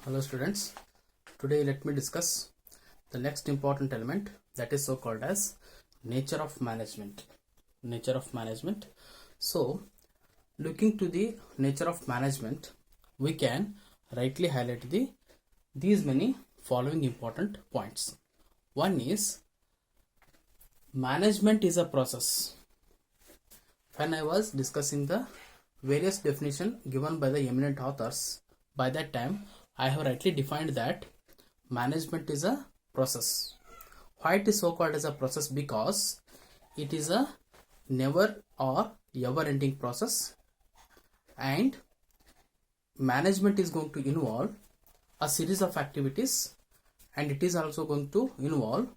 Hello students, today let me discuss the next important element, that is so called as nature of management. Nature of management. So looking to the nature of management, we can rightly highlight these many following important points. One is management is a process. When I was discussing the various definition given by the eminent authors, by that time I have rightly defined that management is a process. Why it is so called as a process? Because it is a never or ever ending process, and management is going to involve a series of activities, and it is also going to involve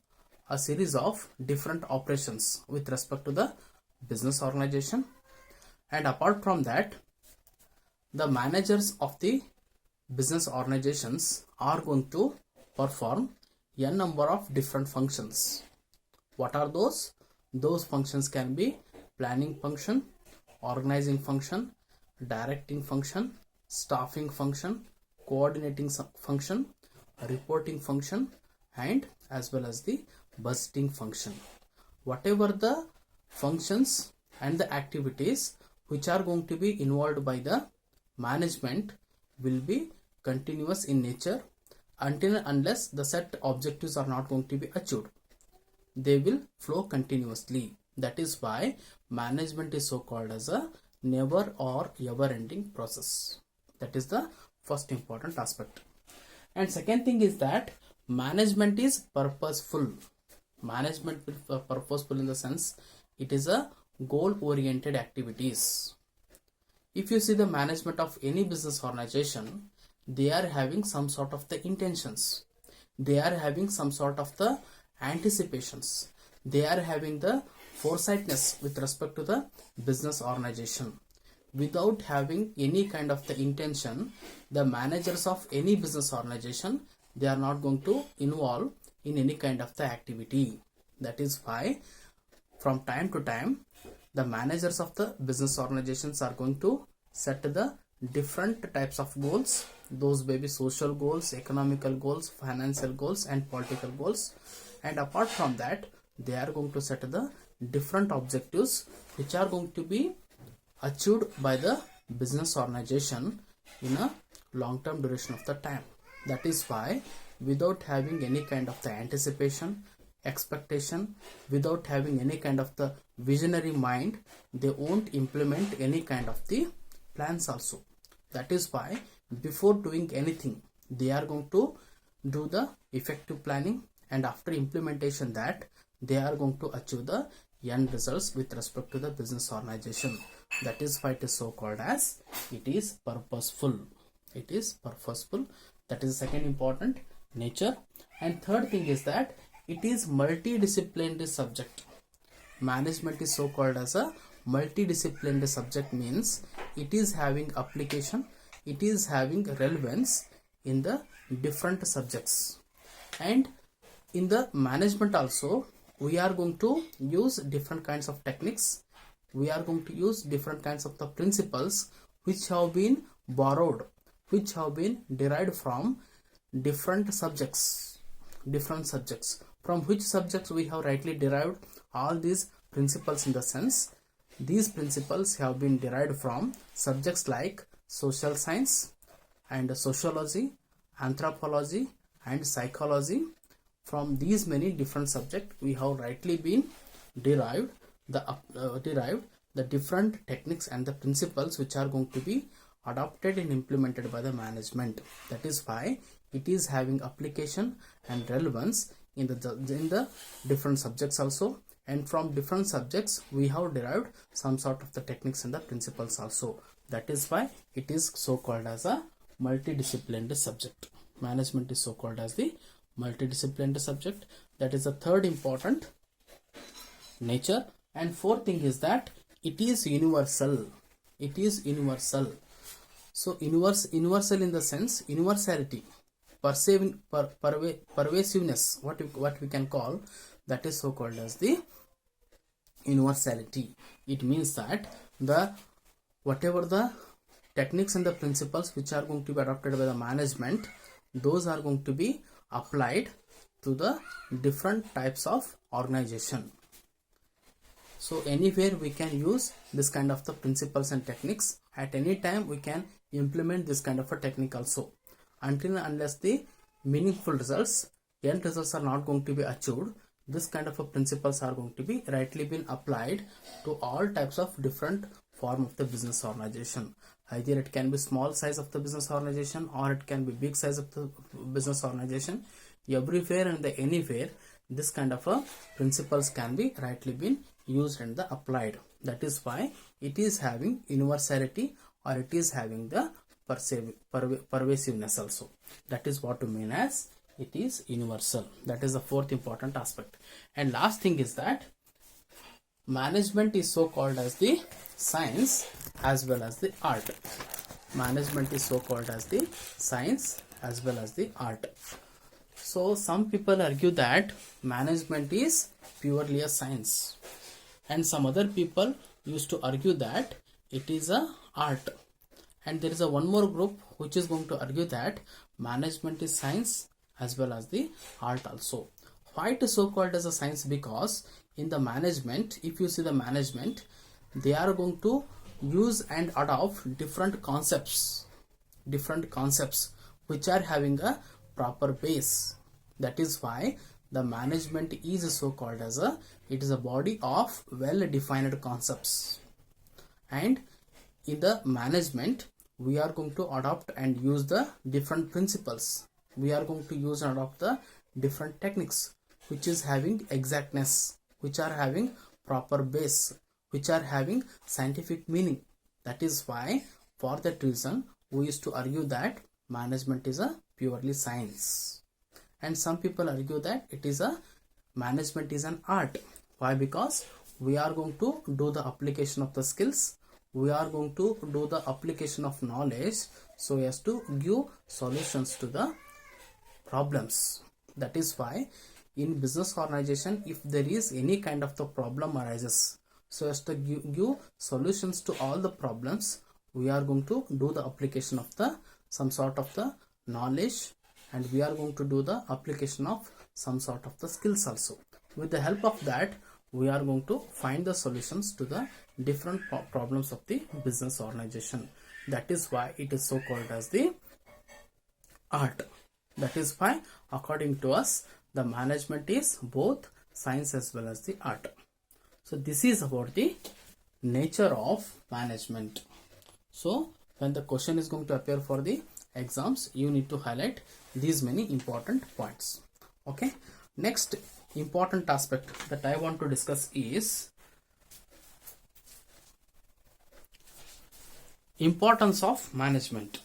a series of different operations with respect to the business organization. And apart from that, the managers of the business organizations are going to perform a number of different functions. What are those? Those functions can be planning function, organizing function, directing function, staffing function, coordinating function, reporting function, and as well as the budgeting function. Whatever the functions and the activities which are going to be involved by the management will be continuous in nature until and unless the set objectives are not going to be achieved. They will flow continuously. That is why management is so called as a never or ever ending process. That is the first important aspect. And second thing is that management is purposeful. Management is purposeful in the sense it is a goal oriented activities. If you see the management of any business organization, they are having some sort of the intentions. They are having some sort of the anticipations. They are having the foresightness with respect to the business organization. Without having any kind of the intention, the managers of any business organization, they are not going to involve in any kind of the activity. That is why from time to time, the managers of the business organizations are going to set the different types of goals. Those may be social goals, economical goals, financial goals, and political goals. And apart from that, they are going to set the different objectives which are going to be achieved by the business organization in a long-term duration of the time. That is why without having any kind of the anticipation, expectation, without having any kind of the visionary mind, they won't implement any kind of the plans also. That is why before doing anything, they are going to do the effective planning, and after implementation that they are going to achieve the end results with respect to the business organization. That is why it is so called as it is purposeful. It is purposeful. That is the second important nature. And third thing is that it is multidisciplinary subject. Management is so called as a multidisciplinary subject, means it is having application, it is having relevance in the different subjects. And in the management also, we are going to use different kinds of techniques. We are going to use different kinds of the principles which have been borrowed, which have been derived from different subjects. From which subjects we have rightly derived all these principles, in the sense these principles have been derived from subjects like social science and sociology, anthropology, and psychology. From these many different subjects, we have rightly been derived the different techniques and the principles which are going to be adopted and implemented by the management. That is why it is having application and relevance in the different subjects also. And from different subjects, we have derived some sort of the techniques and the principles also. That is why it is so called as a multidisciplinary subject. Management is so called as the multidisciplinary subject. That is the third important nature. And fourth thing is that it is universal. It is universal. So universal in the sense universality, pervasiveness, what we can call, that is so called as the universality. It means that the whatever the techniques and the principles which are going to be adopted by the management, those are going to be applied to the different types of organization. So anywhere we can use this kind of the principles and techniques. At any time we can implement this kind of a technique also. Until and unless the meaningful results, end results are not going to be achieved, this kind of a principles are going to be rightly been applied to all types of different form of the business organization. Either it can be small size of the business organization or it can be big size of the business organization. Everywhere and the anywhere, this kind of a principles can be rightly been used and the applied. That is why it is having universality, or it is having the pervasiveness also. That is what we mean as it is universal. That is the fourth important aspect. And last thing is that management is so called as the science as well as the art. Management is so called as the science as well as the art. So some people argue that management is purely a science, and some other people used to argue that it is a art. And there is a one more group which is going to argue that management is science as well as the art also. Why it is so called as a science? Because in the management, if you see the management, they are going to use and adopt different concepts which are having a proper base. That is why the management is so called as it is a body of well defined concepts. And in the management, we are going to adopt and use the different principles. We are going to use and adopt the different techniques which is having exactness, which are having proper base, which are having scientific meaning. That is why, for that reason, we used to argue that management is a purely science. And some people argue that it is a management is an art. Why? Because we are going to do the application of the skills, we are going to do the application of knowledge so as to give solutions to the problems. That is why in business organization, if there is any kind of the problem arises, so as to give solutions to all the problems, we are going to do the application of the some sort of the knowledge, and we are going to do the application of some sort of the skills also. With the help of that, we are going to find the solutions to the different problems of the business organization. That is why it is so called as the art. That is why, according to us, the management is both science as well as the art. So this is about the nature of management. So when the question is going to appear for the exams, you need to highlight these many important points. Okay. Next important aspect that I want to discuss is importance of management.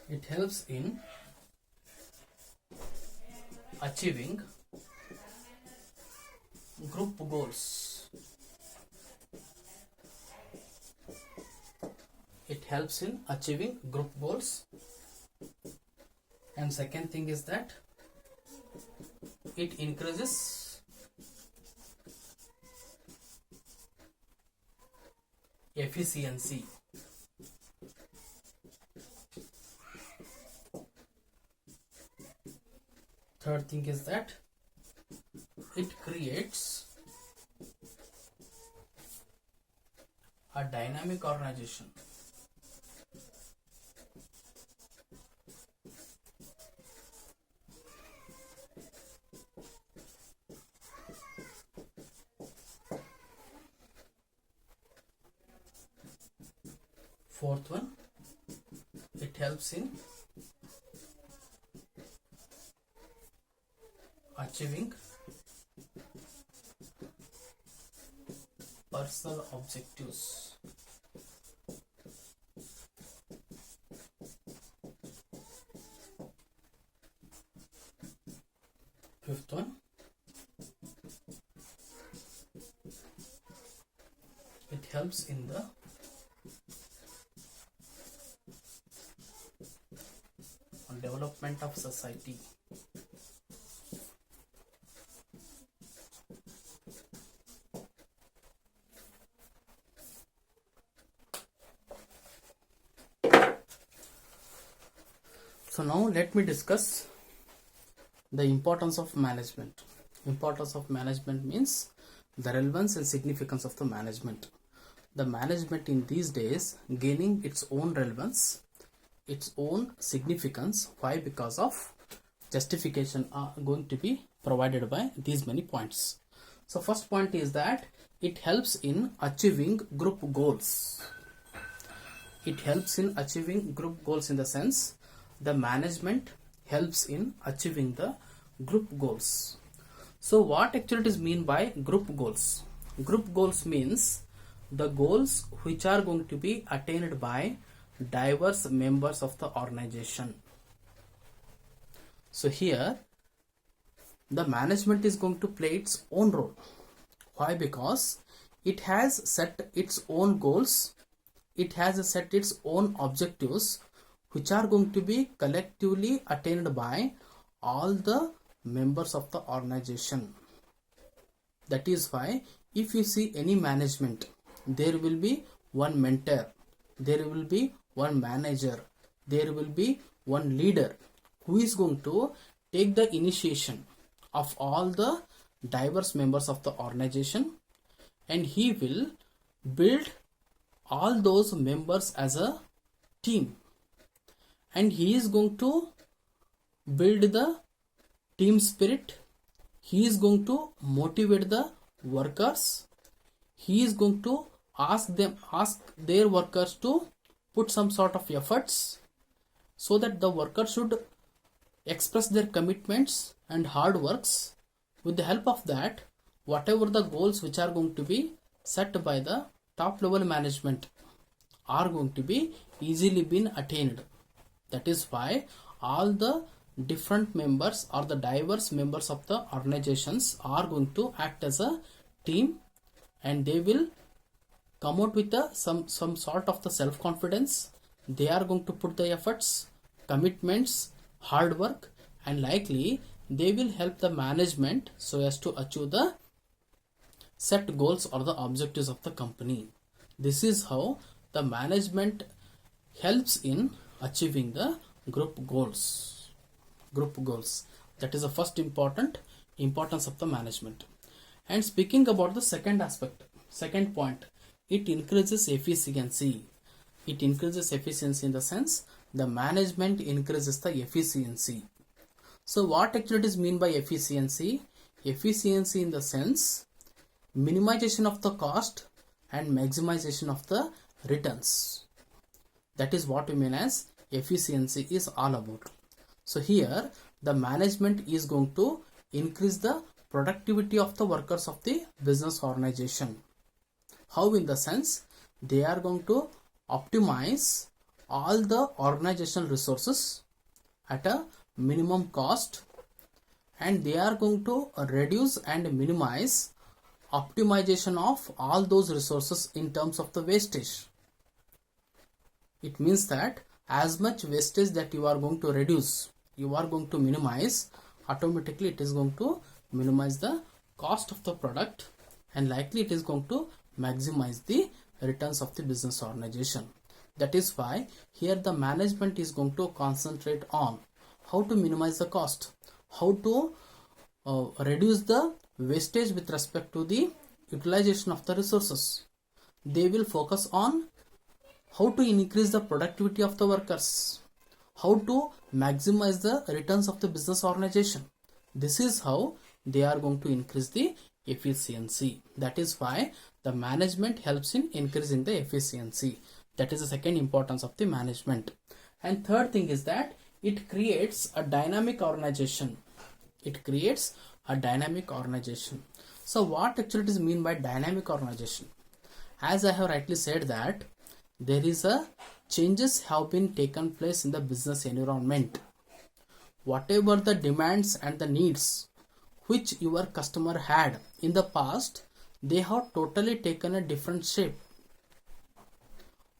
It helps in achieving group goals. It helps in achieving group goals. And second thing is that it increases efficiency. Third thing is that it creates a dynamic organization. Fourth one, it helps in achieving personal objectives. Fifth one, it helps in the development of society. So now let me discuss the importance of management. Importance of management means the relevance and significance of the management. The management in these days gaining its own relevance, its own significance. Why? Because of justification are going to be provided by these many points. So first point is that it helps in achieving group goals. It helps in achieving group goals in the sense the management helps in achieving the group goals. So what actually it is mean by group goals? Group goals means the goals which are going to be attained by diverse members of the organization. So here the management is going to play its own role. Why? Because it has set its own goals, it has set its own objectives which are going to be collectively attained by all the members of the organization. That is why if you see any management, there will be one mentor, there will be one manager, there will be one leader who is going to take the initiation of all the diverse members of the organization, and he will build all those members as a team, and he is going to build the team spirit, he is going to motivate the workers, he is going to ask their workers to put some sort of efforts so that the workers should express their commitments and hard works. With the help of that, whatever the goals which are going to be set by the top level management are going to be easily been attained. That is why all the different members or the diverse members of the organizations are going to act as a team, and they will come out with some sort of the self-confidence. They are going to put the efforts, commitments, hard work, and likely they will help the management so as to achieve the set goals or the objectives of the company. This is how the management helps in achieving the group goals. That is the first importance of the management. And speaking about the second point, it increases efficiency. It increases efficiency in the sense the management increases the efficiency. So what actually is mean by efficiency? Efficiency in the sense minimization of the cost and maximization of the returns. That is what we mean as efficiency is all about. So here the management is going to increase the productivity of the workers of the business organization. How? In the sense they are going to optimize all the organizational resources at a minimum cost, and they are going to reduce and minimize optimization of all those resources in terms of the wastage. It means that as much wastage that you are going to reduce, you are going to minimize, automatically it is going to minimize the cost of the product, and likely it is going to maximize the returns of the business organization. That is why here the management is going to concentrate on how to minimize the cost, how to reduce the wastage with respect to the utilization of the resources. They will focus on how to increase the productivity of the workers, how to maximize the returns of the business organization. This is how they are going to increase the efficiency. That is why the management helps in increasing the efficiency. That is the second importance of the management. And third thing is that it creates a dynamic organization. It creates a dynamic organization. So what actually it is mean by dynamic organization? As I have rightly said that there is a changes have been taken place in the business environment. Whatever the demands and the needs which your customer had in the past, they have totally taken a different shape.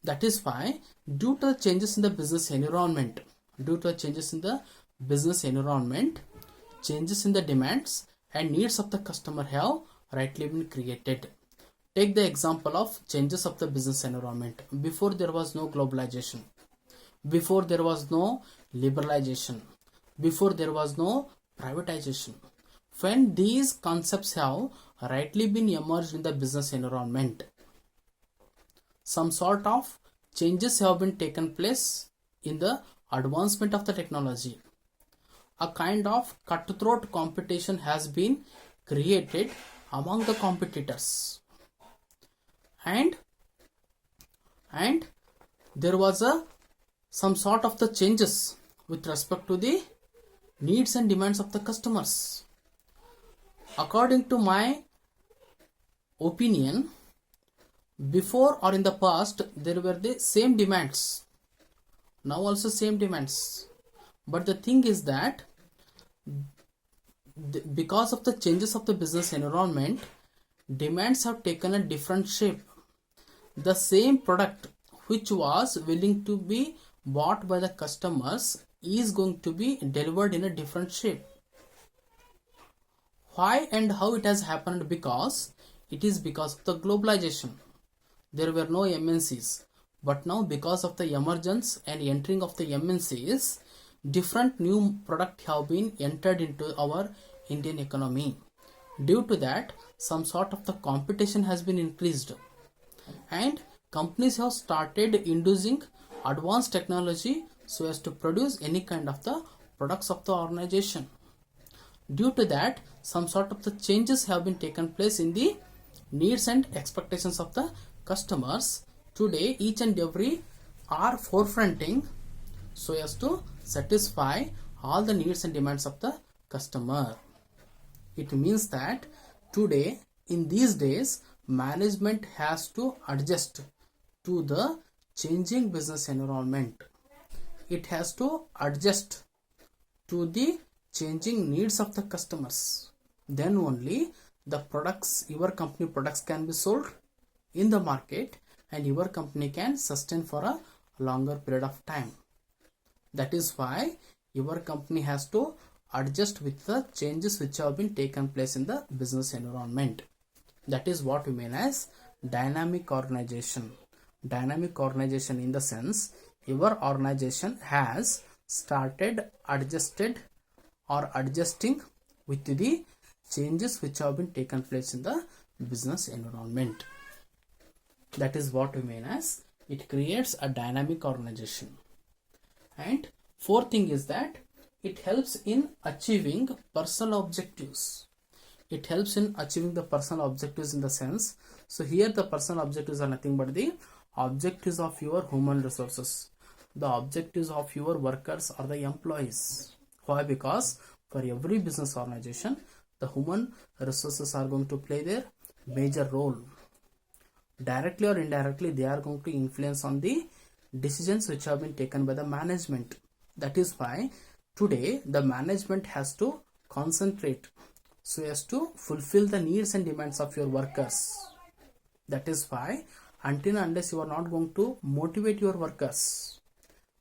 That is why, due to the changes in the business environment, changes in the demands and needs of the customer have rightly been created. Take the example of changes of the business environment. Before there was no globalization, before there was no liberalization, before there was no privatization. When these concepts have rightly been emerged in the business environment, some sort of changes have been taken place in the advancement of the technology. A kind of cutthroat competition has been created among the competitors, and there was some sort of the changes with respect to the needs and demands of the customers. According to my opinion, before or in the past there were the same demands, now also same demands, but the thing is that because of the changes of the business environment, demands have taken a different shape. The same product which was willing to be bought by the customers is going to be delivered in a different shape. Why and how it has happened? Because it is because of the globalization. There were no MNCs, but now because of the emergence and entering of the MNCs, different new products have been entered into our Indian economy. Due to that, some sort of the competition has been increased, and companies have started inducing advanced technology so as to produce any kind of the products of the organization. Due to that, some sort of the changes have been taken place in the needs and expectations of the customers. Today, each and every are forefronting so as to satisfy all the needs and demands of the customer. It means that today, in these days, management has to adjust to the changing business environment. It has to adjust to the changing needs of the customers. Then only the products, your company products, can be sold in the market and your company can sustain for a longer period of time. That is why your company has to adjust with the changes which have been taken place in the business environment. That is what we mean as dynamic organization. Dynamic organization in the sense your organization has started adjusted or adjusting with the changes which have been taken place in the business environment. That is what we mean as it creates a dynamic organization. And fourth thing is that it helps in achieving personal objectives. It helps in achieving the personal objectives in the sense, so here the personal objectives are nothing but the objectives of your human resources, the objectives of your workers or the employees. Why? Because for every business organization, the human resources are going to play their major role. Directly or indirectly, they are going to influence on the decisions which have been taken by the management. That is why today the management has to concentrate so as to fulfill the needs and demands of your workers. That is why until and unless you are not going to motivate your workers,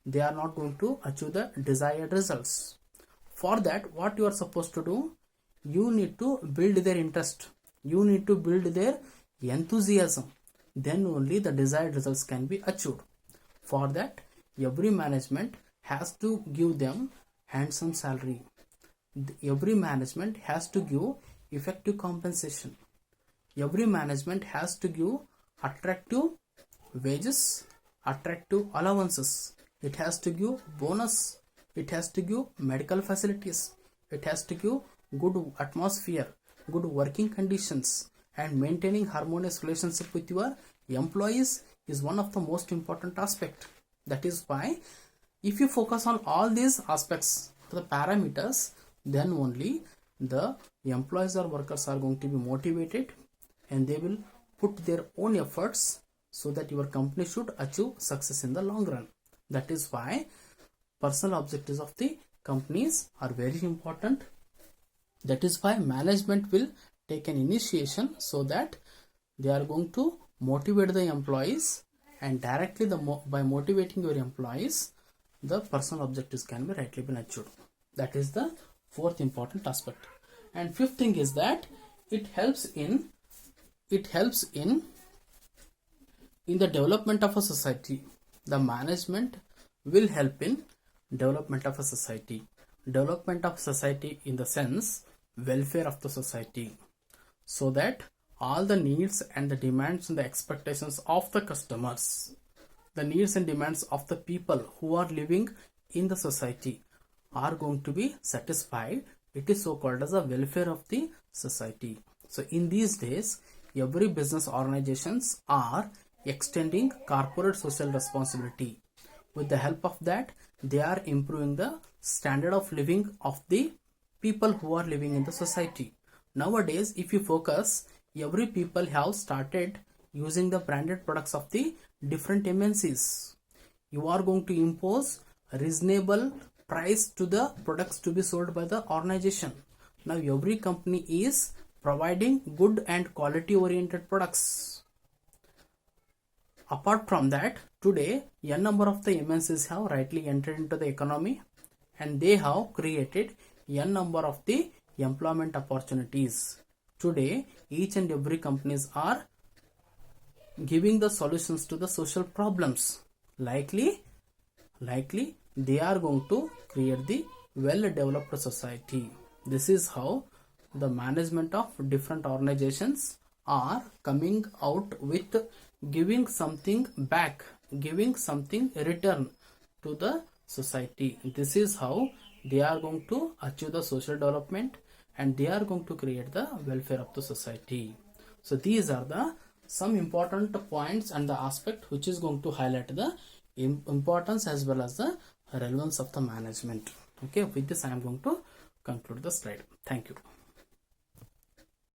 they are not going to achieve the desired results. For that, what you are supposed to do, you need to build their interest, you need to build their enthusiasm, then only the desired results can be achieved. For that, every management has to give them handsome salary. Every management has to give effective compensation. Every management has to give attractive wages, attractive allowances. It has to give bonus. It has to give medical facilities. It has to give good atmosphere, good working conditions, and maintaining harmonious relationship with your employees is one of the most important aspect. That is why if you focus on all these aspects, the parameters, then only the employees or workers are going to be motivated and they will put their own efforts so that your company should achieve success in the long run. That is why personal objectives of the companies are very important. That is why management will take an initiation so that they are going to motivate the employees, and directly by motivating your employees, the personal objectives can be rightly been achieved. That is the fourth important aspect. And fifth thing is that it helps in the development of a society. The management will help in development of a society. Development of society in the sense welfare of the society, so that all the needs and the demands and the expectations of the customers, the needs and demands of the people who are living in the society are going to be satisfied. It is so called as a welfare of the society. So in these days, every business organizations are extending corporate social responsibility. With the help of that, they are improving the standard of living of the people who are living in the society. Nowadays, if you focus, every people have started using the branded products of the different MNCs. You are going to impose a reasonable price to the products to be sold by the organization. Now every company is providing good and quality oriented products. Apart from that, today n number of the MNCs have rightly entered into the economy and they have created n number of the employment opportunities. Today each and every companies are giving the solutions to the social problems. Likely they are going to create the well developed society. This is how the management of different organizations are coming out with giving something back, giving something return to the society. This is how they are going to achieve the social development and they are going to create the welfare of the society. So these are the some important points and the aspect which is going to highlight the importance as well as the relevance of the management. Okay, with this I am going to conclude the slide. Thank you.